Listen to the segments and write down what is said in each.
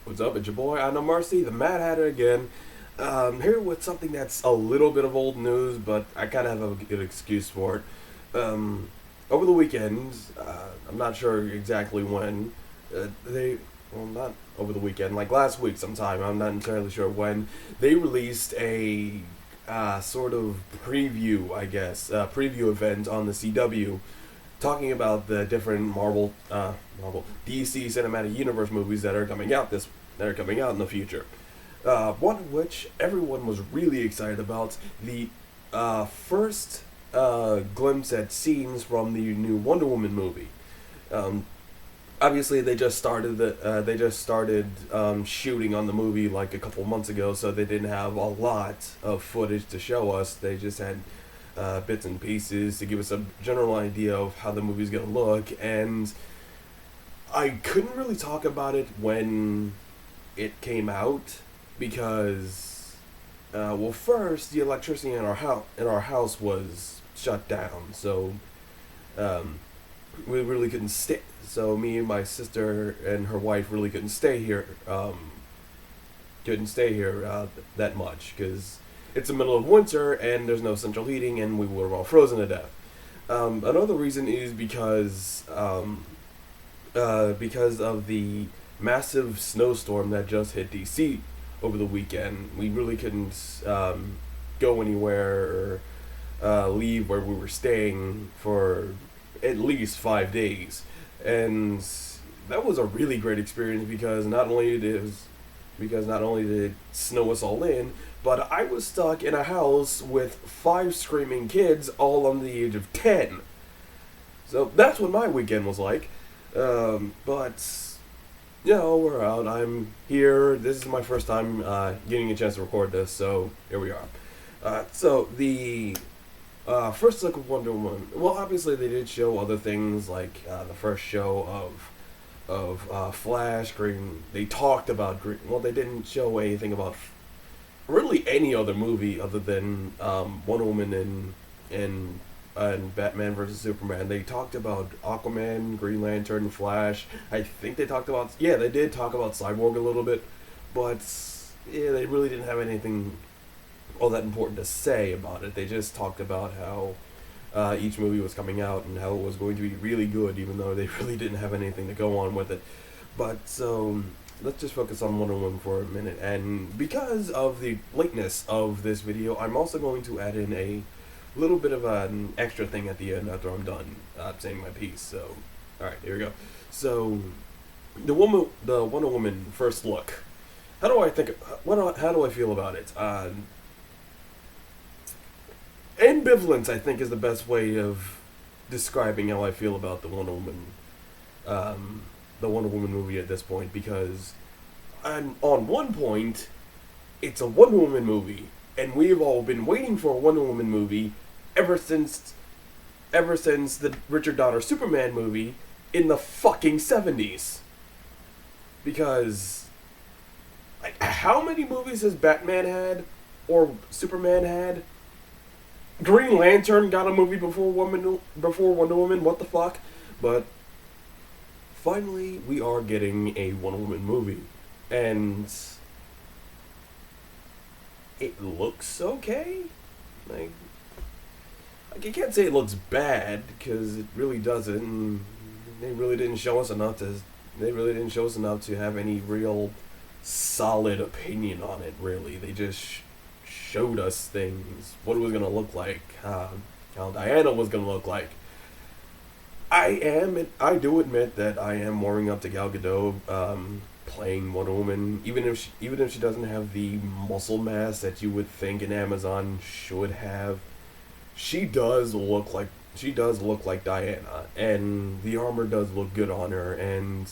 What's up? It's your boy, I know Marcy, the Mad Hatter again. Here with something that's a little bit of old news, but I kind of have a good excuse for it. Over the weekend, I'm not sure exactly when, not over the weekend, like last week sometime, I'm not entirely sure when, they released a sort of preview, I guess, preview event on the CW talking about the different Marvel DC Cinematic Universe movies that are coming out in the future. One of which everyone was really excited about. The first glimpse at scenes from the new Wonder Woman movie. Um, Obviously, they just started shooting on the movie like a couple months ago, so they didn't have a lot of footage to show us. They just had bits and pieces to give us a general idea of how the movie's gonna look, and I couldn't really talk about it when it came out because, well, first the electricity in our house was shut down, so um, we really couldn't stay. So me and my sister and her wife really couldn't stay here. Couldn't stay here that much because it's the middle of winter and there's no central heating, and we were all frozen to death. Another reason is because of the massive snowstorm that just hit DC over the weekend. We really couldn't go anywhere or leave where we were staying for at least 5 days, and that was a really great experience because not only did it snow us all in, but I was stuck in a house with five screaming kids, all under the age of 10. So that's what my weekend was like. But we're out. I'm here. This is my first time getting a chance to record this, so here we are. So the first look of Wonder Woman. Well, obviously they did show other things like the first show of Flash, Green. They talked about Green. Well, they didn't show anything about really any other movie other than Wonder Woman and Batman versus Superman. They talked about Aquaman, Green Lantern, Flash. I think they did talk about Cyborg a little bit, but yeah, they really didn't have anything all that important to say about it. They just talked about how each movie was coming out and how it was going to be really good, even though they really didn't have anything to go on with it. But so let's just focus on Wonder Woman for a minute. And because of the lateness of this video, I'm also going to add in a little bit of an extra thing at the end after I'm done saying my piece. So, all right, here we go. So, the Wonder Woman first look. How do I think? How do I feel about it? Ambivalence, I think, is the best way of describing how I feel about the Wonder Woman movie at this point, because on one point, it's a Wonder Woman movie, and we've all been waiting for a Wonder Woman movie ever since the Richard Donner Superman movie in the fucking 70s. Because like, how many movies has Batman had or Superman had? Green Lantern got a movie before Wonder Woman. What the fuck? But finally, we are getting a Wonder Woman movie, and it looks okay. Like I can't say it looks bad because it really doesn't. And they really didn't show us enough to. They really didn't show us enough to have any real solid opinion on it. Really, they just showed us things, what it was gonna look like, how Diana was gonna look like. I do admit that I am warming up to Gal Gadot playing Wonder Woman, even if she doesn't have the muscle mass that you would think an Amazon should have. She does look like Diana, and the armor does look good on her, and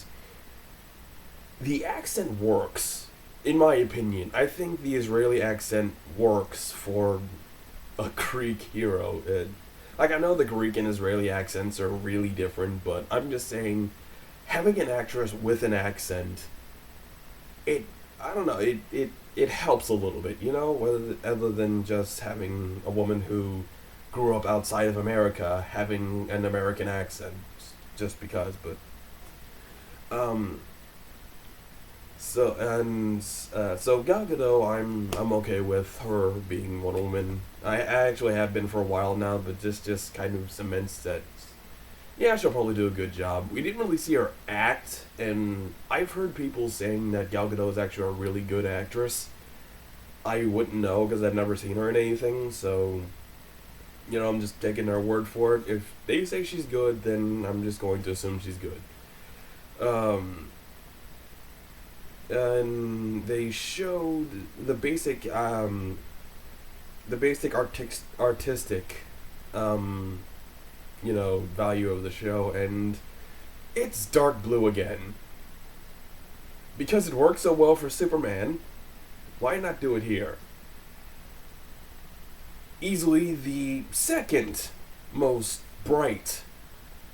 the accent works. In my opinion, I think the Israeli accent works for a Greek hero. Like, I know the Greek and Israeli accents are really different, but I'm just saying, having an actress with an accent, I don't know, it helps a little bit, other than just having a woman who grew up outside of America having an American accent, just because, but, So Gal Gadot, I'm okay with her being Wonder Woman. I actually have been for a while now, but just kind of cements that. Yeah, she'll probably do a good job. We didn't really see her act, and I've heard people saying that Gal Gadot is actually a really good actress. I wouldn't know because I've never seen her in anything, so I'm just taking their word for it. If they say she's good, then I'm just going to assume she's good. Um, and they showed the basic artistic, um, value of the show, and it's dark blue again. Because it works so well for Superman, why not do it here? Easily the second most bright,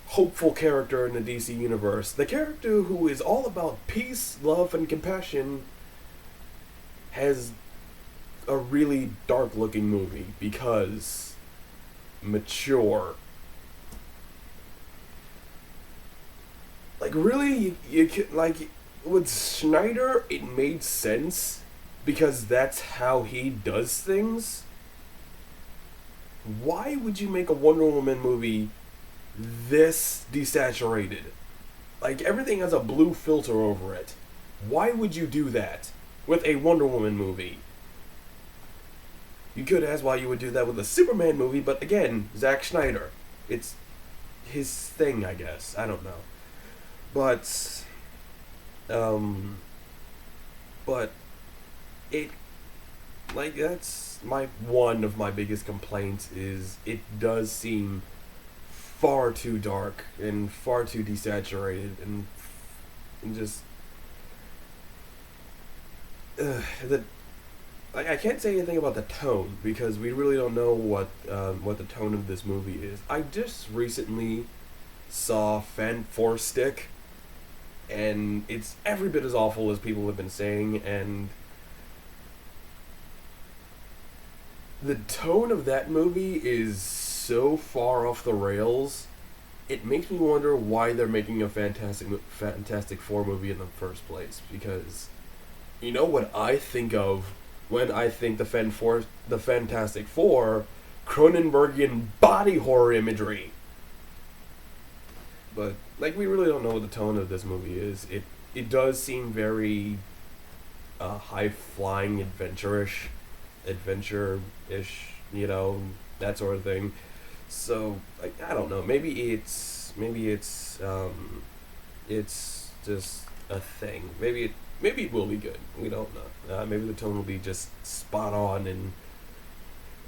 hopeful character in the DC universe. The character who is all about peace, love, and compassion has a really dark looking movie because mature. Like, really, you could, like, with Snyder, it made sense because that's how he does things. Why would you make a Wonder Woman movie this desaturated? Like, everything has a blue filter over it. Why would you do that with a Wonder Woman movie? You could ask why you would do that with a Superman movie, but again, Zack Snyder. It's his thing, I guess. I don't know. But, but it, like, that's one of my biggest complaints is it does seem far too dark and far too desaturated and just, the, like, I can't say anything about the tone because we really don't know what the tone of this movie is. I just recently saw Fantastic, and it's every bit as awful as people have been saying, and the tone of that movie is so far off the rails, it makes me wonder why they're making a Fantastic Four movie in the first place, because you know what I think of when I think the Fantastic Four? Cronenbergian body horror imagery. But, like, we really don't know what the tone of this movie is. It does seem very high-flying, adventure-ish, that sort of thing. So, like, I don't know. Maybe it's just a thing. Maybe it will be good. We don't know. Maybe the tone will be just spot on,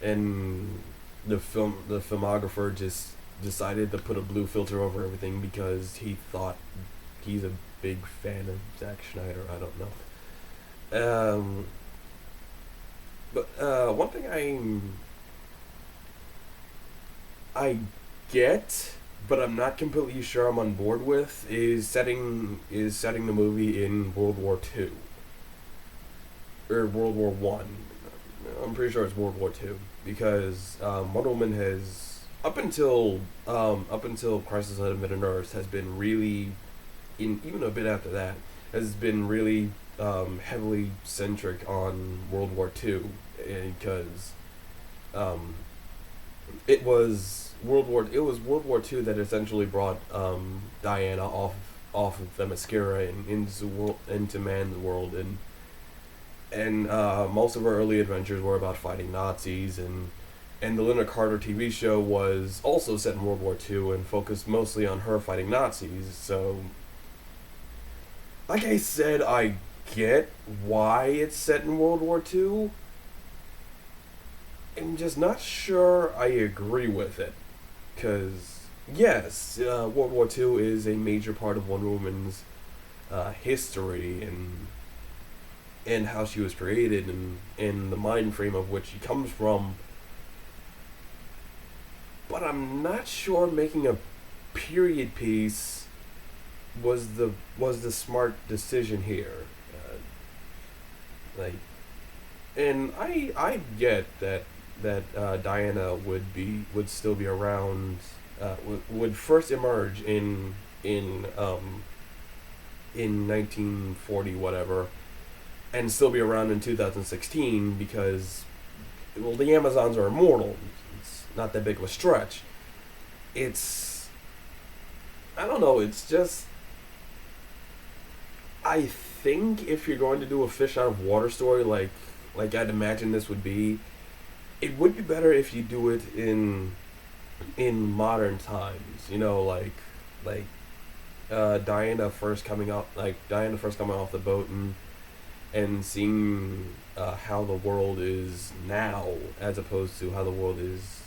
and the filmographer just decided to put a blue filter over everything because he thought he's a big fan of Zack Snyder. I don't know. But one thing I get, but I'm not completely sure I'm on board with, is setting the movie in World War II or World War One. I'm pretty sure it's World War Two because Wonder Woman has up until Crisis on Infinite Earths has been really, even a bit after that, has been really heavily centric on World War Two because it was World War Two that essentially brought Diana off of Themyscira and into man's world, and most of her early adventures were about fighting Nazis, and the Lynda Carter TV show was also set in World War II and focused mostly on her fighting Nazis. So, like I said, I get why it's set in World War II. I'm just not sure I agree with it. Because, yes, World War II is a major part of Wonder Woman's history and how she was created and the mind frame of which she comes from. But I'm not sure making a period piece was the smart decision here. And I get that Diana would still be around, would first emerge in in 1940 whatever, and still be around in 2016 because, well, the Amazons are immortal. It's not that big of a stretch. It's, I don't know. It's just, I think if you're going to do a fish out of water story, like I'd imagine this would be, it would be better if you do it in modern times. You know, like Diana first coming off the boat and seeing how the world is now as opposed to how the world is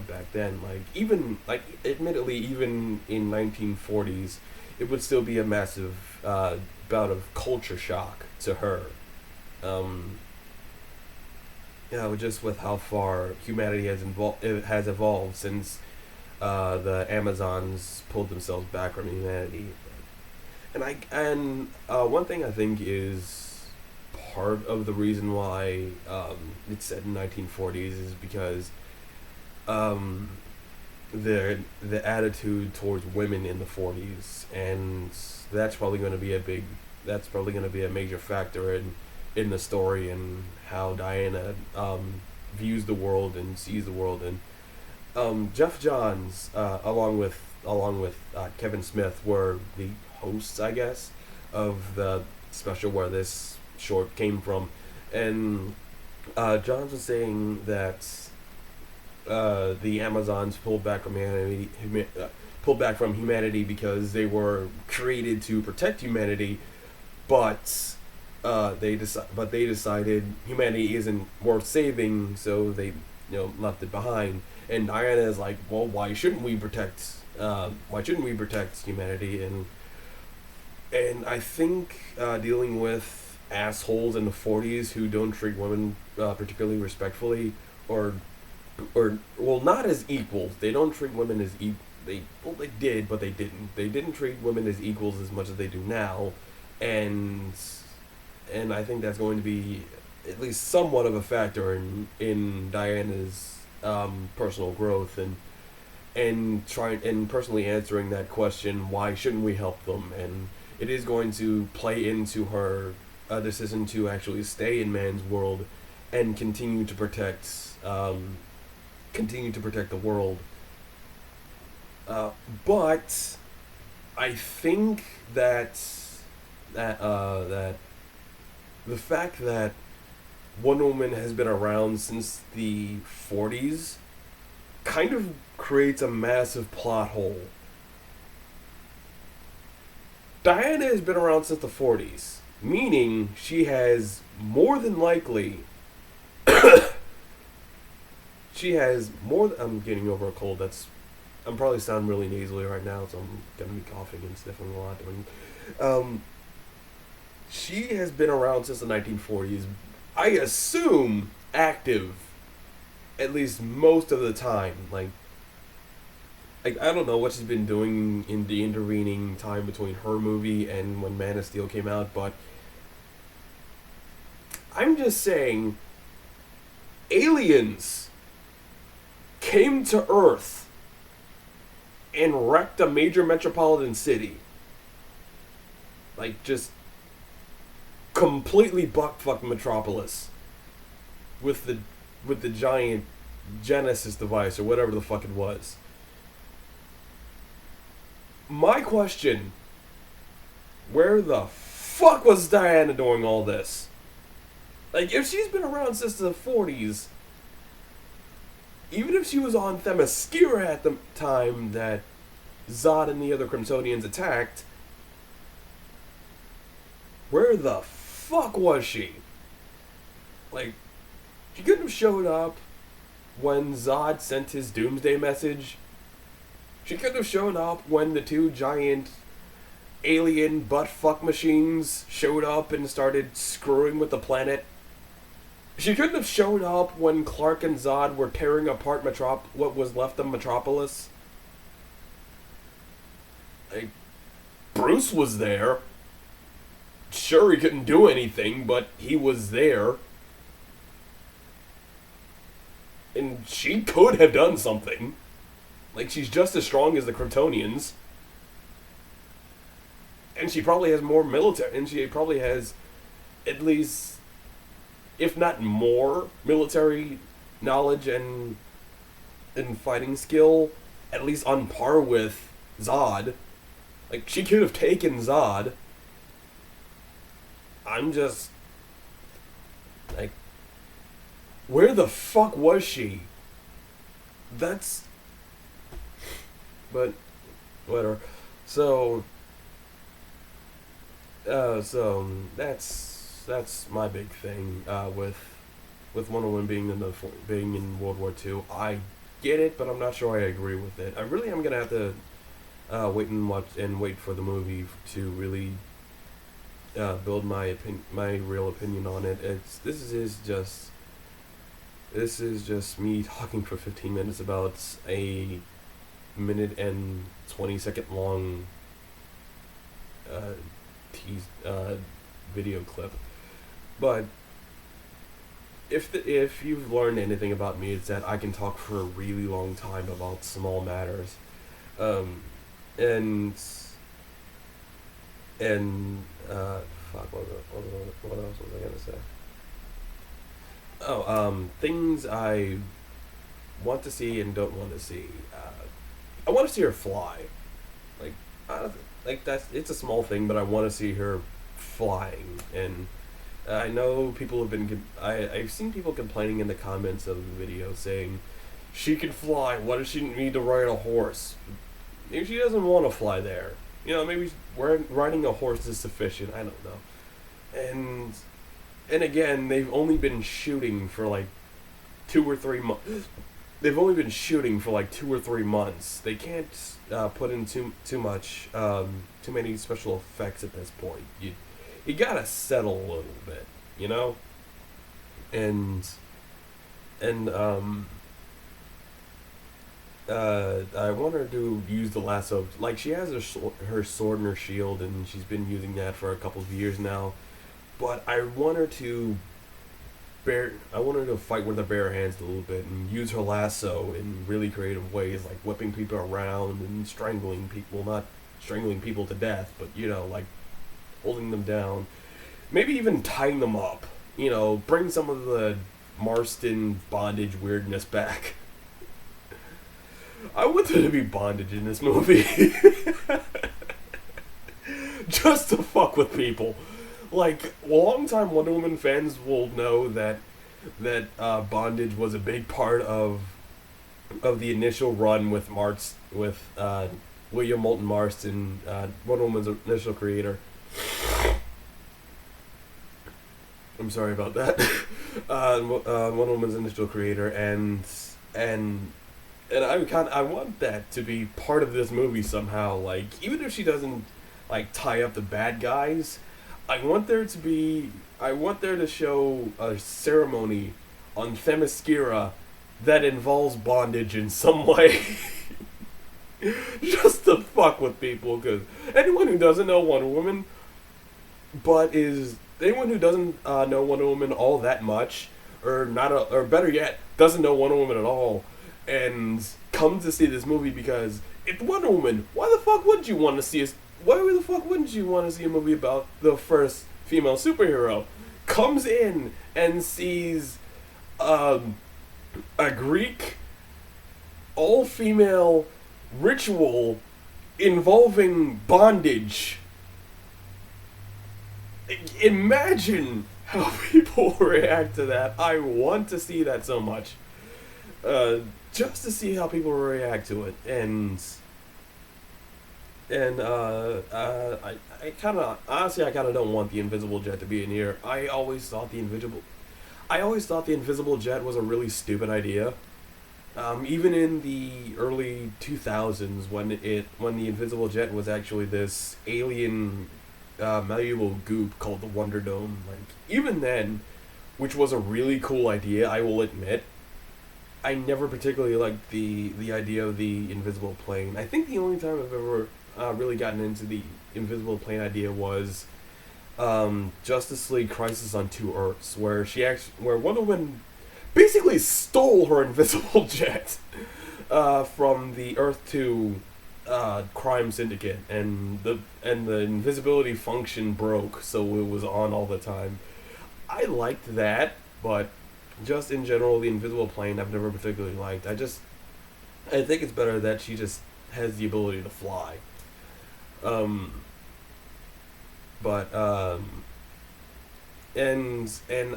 back then. Like even like admittedly, even in 1940s, it would still be a massive bout of culture shock to her. Um, just with how far humanity has evolved since the Amazons pulled themselves back from humanity. And one thing I think is part of the reason why it's set in 1940s is because um, the attitude towards women in the 40s, and that's probably going to be a major factor in the story and how Diana views the world and sees the world. And Jeff Johns, along with Kevin Smith, were the hosts, I guess, of the special where this short came from. And Johns was saying that the Amazons pulled back from humanity because they were created to protect humanity, but they decided humanity isn't worth saving, so they left it behind. And Diana is like, well, why shouldn't we protect humanity? And I think dealing with assholes in the 40s who don't treat women particularly respectfully, or well, not as equals. They don't treat women as they did, but they didn't. They didn't treat women as equals as much as they do now, and I think that's going to be at least somewhat of a factor in Diana's personal growth and personally answering that question, why shouldn't we help them? And it is going to play into her decision to actually stay in man's world and continue to protect the world. But I think that the fact that Wonder Woman has been around since the 40s kind of creates a massive plot hole. Diana has been around since the 40s, meaning she has more than likely. I'm getting over a cold. I'm probably sounding really nasally right now, so I'm gonna be coughing and sniffling a lot. She has been around since the 1940s. I assume active, at least most of the time. Like I don't know what she's been doing in the intervening time between her movie and when Man of Steel came out, but I'm just saying, aliens came to Earth and wrecked a major metropolitan city. Like, just completely buck-fucked Metropolis with the giant Genesis device or whatever the fuck it was. My question, where the fuck was Diana doing all this? Like, if she's been around since the 40s, even if she was on Themyscira at the time that Zod and the other Kryptonians attacked, where the fuck was she? Like, she couldn't have showed up when Zod sent his doomsday message. She couldn't have shown up when the two giant alien butt-fuck machines showed up and started screwing with the planet. She couldn't have shown up when Clark and Zod were tearing apart what was left of Metropolis. Like, Bruce was there. Sure, he couldn't do anything, but he was there. And she could have done something. Like, she's just as strong as the Kryptonians. and she probably has more military, and she probably has at least, if not more, military knowledge and fighting skill, at least on par with Zod. Like, she could have taken Zod. I'm just like, where the fuck was she? That's, but whatever. So that's my big thing with Wonder Woman being in World War II. I get it, but I'm not sure I agree with it. I really am gonna have to wait for the movie to really build my real opinion on it. This is just me talking for 15 minutes about a minute and 20-second long video clip. But if you've learned anything about me, it's that I can talk for a really long time about small matters, and fuck, what else was I gonna say? Things I want to see and don't want to see. I want to see her fly. Like, it's a small thing, but I want to see her flying. And I know people have been. I've seen people complaining in the comments of the video saying, "She can fly. Why does she need to ride a horse?" Maybe she doesn't want to fly there. Maybe riding a horse is sufficient. I don't know. And again, they've only been shooting for like 2 or 3 months. They've only been shooting for like 2 or 3 months. They can't put in too many special effects at this point. You gotta settle a little bit, and I want her to use the lasso. Like, she has her sword and her shield, and she's been using that for a couple of years now. But I want her to fight with her bare hands a little bit and use her lasso in really creative ways, like whipping people around and strangling people. Not strangling people to death, but like holding them down. Maybe even tying them up. Bring some of the Marston bondage weirdness back. I want there to be bondage in this movie. Just to fuck with people. Like, long-time Wonder Woman fans will know that bondage was a big part of the initial run with William Moulton Marston, Wonder Woman's initial creator. I'm sorry about that. Wonder Woman's initial creator, and I want that to be part of this movie somehow. Like, even if she doesn't like tie up the bad guys, I want there to show a ceremony on Themyscira that involves bondage in some way. Just to fuck with people, because anyone who doesn't know Wonder Woman, anyone who doesn't know Wonder Woman all that much, or better yet, doesn't know Wonder Woman at all, and come to see this movie because it's Wonder Woman. Why the fuck wouldn't you want to see a movie about the first female superhero? Comes in and sees a Greek all-female ritual involving bondage. Imagine how people react to that. I want to see that so much. Just to see how people react to it. And I kind of don't want the Invisible Jet to be in here. I always thought the Invisible Jet was a really stupid idea. Even in the early 2000s, when the Invisible Jet was actually this alien malleable goop called the Wonder Dome. Like, even then, which was a really cool idea, I will admit, I never particularly liked the idea of the invisible plane. I think the only time I've ever really gotten into the invisible plane idea was Justice League Crisis on Two Earths, where Wonder Woman basically stole her invisible jet from the Earth 2 crime syndicate, and the invisibility function broke, so it was on all the time. I liked that, but just in general, the invisible plane I've never particularly liked. I think it's better that she just has the ability to fly. Um, but and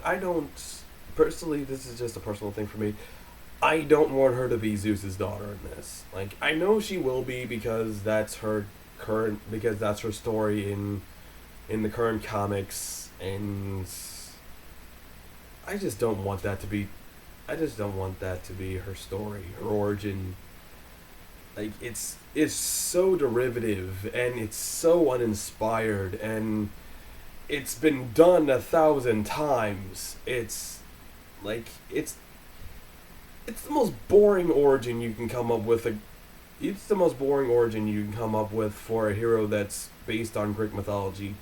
I don't personally. This is just a personal thing for me. I don't want her to be Zeus's daughter in this. Like, I know she will be because that's her story in the current comics, and I just don't want that to be I just don't want that to be her story, her origin. Like, it's so derivative, and it's so uninspired, and it's been done 1,000 times. Like it's the most boring origin you can come up with. It's the most boring origin you can come up with for a hero that's based on Greek mythology.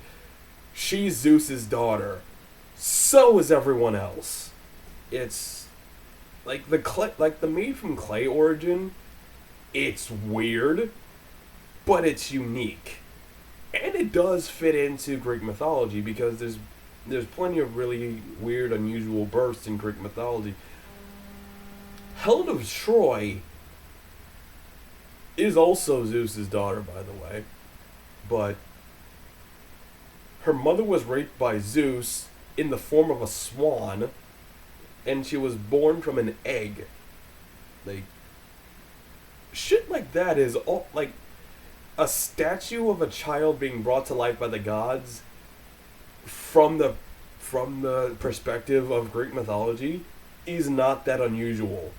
She's Zeus's daughter. So is everyone else. It's like the made from clay origin. It's weird, but it's unique, and it does fit into Greek mythology because there's plenty of really weird, unusual births in Greek mythology. Helen of Troy is also Zeus's daughter, by the way, but her mother was raped by Zeus in the form of a swan, and she was born from an egg. Like, shit like that is all, like, a statue of a child being brought to life by the gods from the perspective of Greek mythology is not that unusual.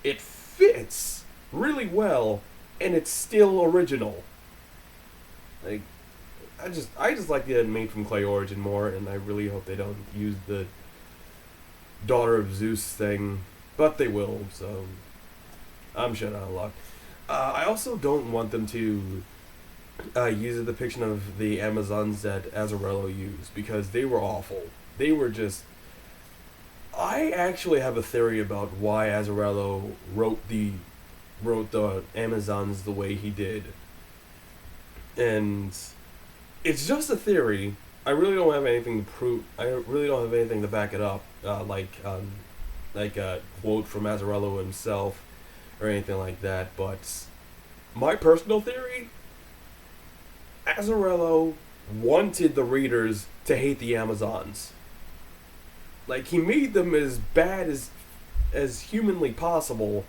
It fits really well, and it's still original. Like, I just like the made from clay origin more, and I really hope they don't use the daughter of Zeus thing, but they will. So I'm shut out of luck. I also don't want them to use a depiction of the Amazons that Azarello used, because they were awful. They were just. I actually have a theory about why Azarello wrote the Amazons the way he did, and it's just a theory. I really don't have anything to prove. I really don't have anything to back it up, like a quote from Azarello himself or anything like that. But my personal theory: Azarello wanted the readers to hate the Amazons. Like, he made them as bad as humanly possible,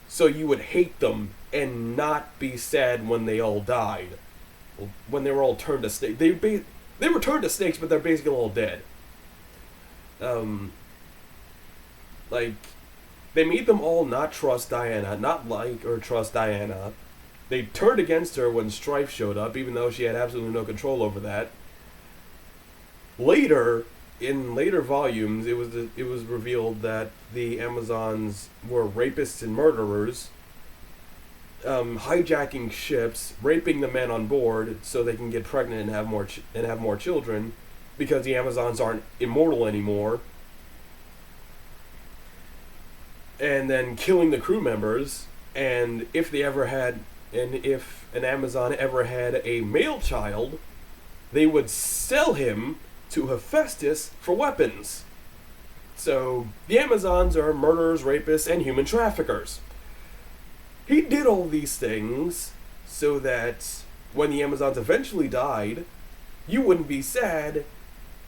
so you would hate them and not be sad when they all died. When they were all turned to snakes. They were turned to snakes, but they're basically all dead. Like, they made them all not trust Diana, not like or trust Diana. They turned against her when Strife showed up, even though she had absolutely no control over that. Later, in later volumes, it was revealed that the Amazons were rapists and murderers, hijacking ships, raping the men on board so they can get pregnant and have more children, because the Amazons aren't immortal anymore, and then killing the crew members. And if an Amazon ever had a male child, they would sell him to Hephaestus for weapons. So the Amazons are murderers, rapists, and human traffickers. He did all these things so that when the Amazons eventually died, you wouldn't be sad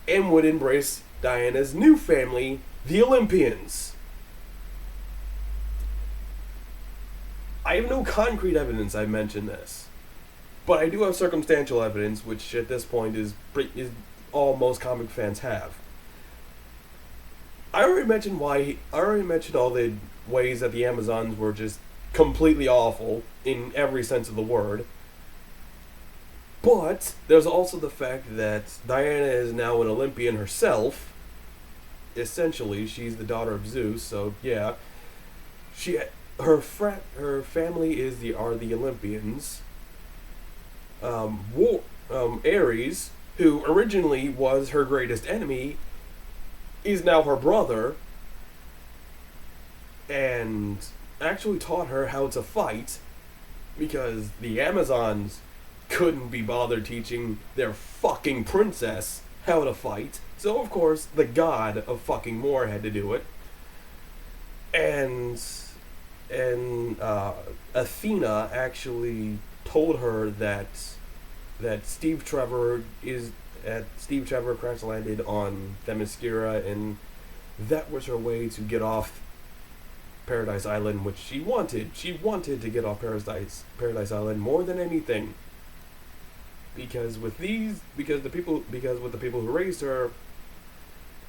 and would embrace Diana's new family, the Olympians. I have no concrete evidence I mentioned this, but I do have circumstantial evidence, which at this point is all most comic fans have. I already mentioned all the ways that the Amazons were just completely awful in every sense of the word. But there's also the fact that Diana is now an Olympian herself. Essentially, she's the daughter of Zeus, so yeah. Her family are the Olympians. Ares, who originally was her greatest enemy, is now her brother, and actually taught her how to fight, because the Amazons couldn't be bothered teaching their fucking princess how to fight. So of course the god of fucking war had to do it. And Athena actually told her that Steve Trevor crash landed on Themyscira, and that was her way to get off Paradise Island, which she wanted. She wanted to get off Paradise Island more than anything. Because with the people who raised her,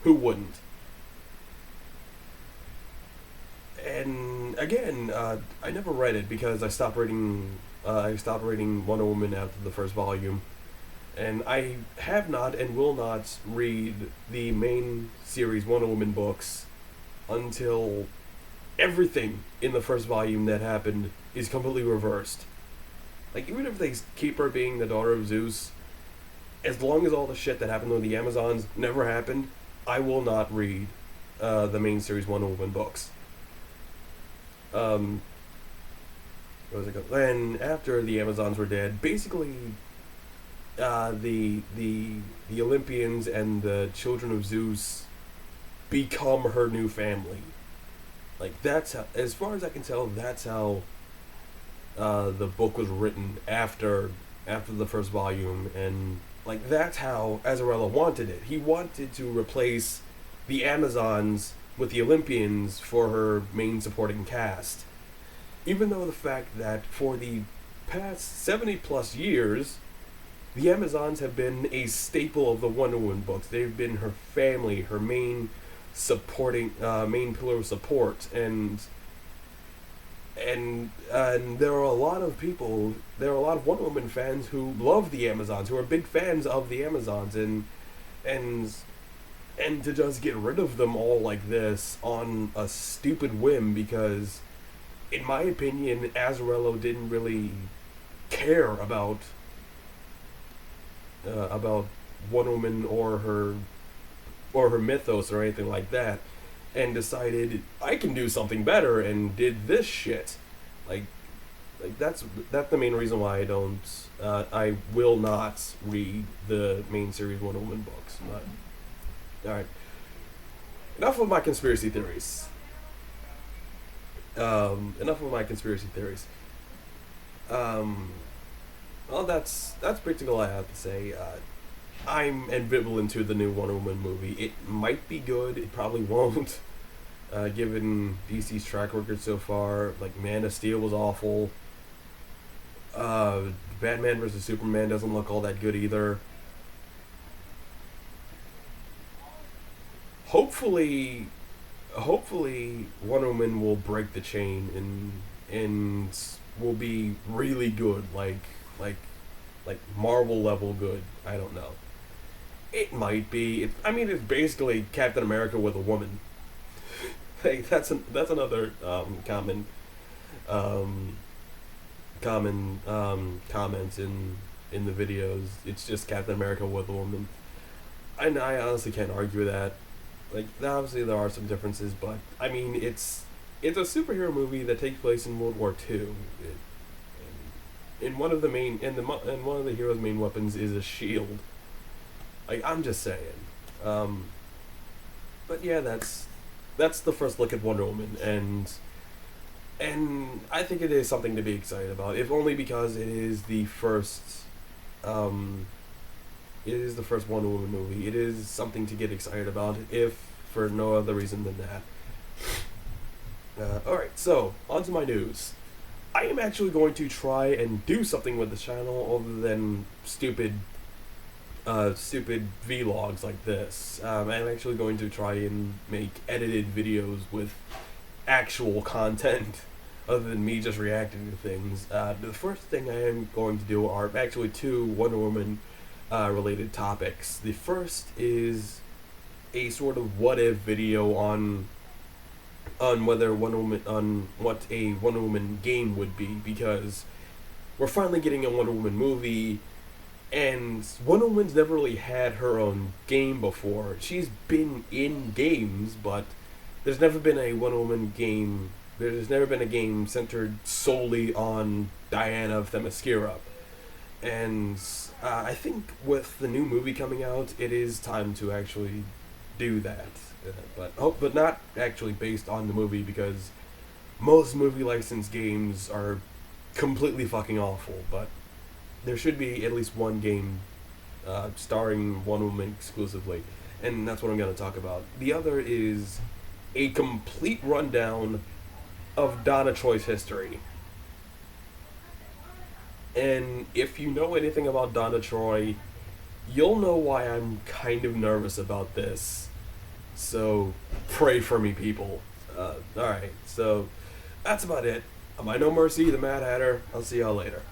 who wouldn't? And again, I never read it because I stopped reading Wonder Woman after the first volume, and I have not and will not read the main series Wonder Woman books until everything in the first volume that happened is completely reversed. Like, even if they keep her being the daughter of Zeus, as long as all the shit that happened with the Amazons never happened, I will not read the main series Wonder Woman books. What was it called? And after the Amazons were dead, basically, the Olympians and the children of Zeus become her new family. Like, that's how, as far as I can tell, that's how the book was written after the first volume, and like that's how Azzarello wanted it. He wanted to replace the Amazons with the Olympians for her main supporting cast. Even though the fact that for the past 70 plus years, the Amazons have been a staple of the Wonder Woman books. They've been her family, her main pillar of support, and there are a lot of Wonder Woman fans who love the Amazons, who are big fans of the Amazons, and to just get rid of them all like this on a stupid whim, because in my opinion Azzarello didn't really care about Wonder Woman or her mythos or anything like that, and decided I can do something better and did this shit. Like that's the main reason why I will not read the main series Wonder Woman books. But all right, enough of my conspiracy theories. Well, that's basically all I have to say. I'm ambivalent to the new Wonder Woman movie. It might be good. It probably won't. Given DC's track record so far, like Man of Steel was awful. Batman vs Superman doesn't look all that good either. Hopefully, Wonder Woman will break the chain and will be really good, like Marvel level good. I don't know. It might be. It's basically Captain America with a woman. Like that's another common comment in the videos. It's just Captain America with a woman. I honestly can't argue that. Like, obviously there are some differences, but it's a superhero movie that takes place in World War II. And one of the hero's main weapons is a shield. Like, I'm just saying. But yeah, that's the first look at Wonder Woman, and I think it is something to be excited about, if only because it is the first Wonder Woman movie. It is something to get excited about, if for no other reason than that. Alright, so, on to my news. I am actually going to try and do something with the channel other than stupid vlogs like this. I'm actually going to try and make edited videos with actual content other than me just reacting to things. The first thing I am going to do are actually two Wonder Woman related topics. The first is a sort of what if video on what a Wonder Woman game would be, because we're finally getting a Wonder Woman movie, and Wonder Woman's never really had her own game before. She's been in games, but there's never been a Wonder Woman game There's never been a game centered solely on Diana of Themyscira. And I think with the new movie coming out, it is time to actually do that. But not actually based on the movie, because most movie licensed games are completely fucking awful. But there should be at least one game starring one woman exclusively, and that's what I'm going to talk about. The other is a complete rundown of Donna Troy's history. And if you know anything about Donna Troy, you'll know why I'm kind of nervous about this. So pray for me, people. Alright, so that's about it. I know Mercy, the Mad Hatter. I'll see y'all later.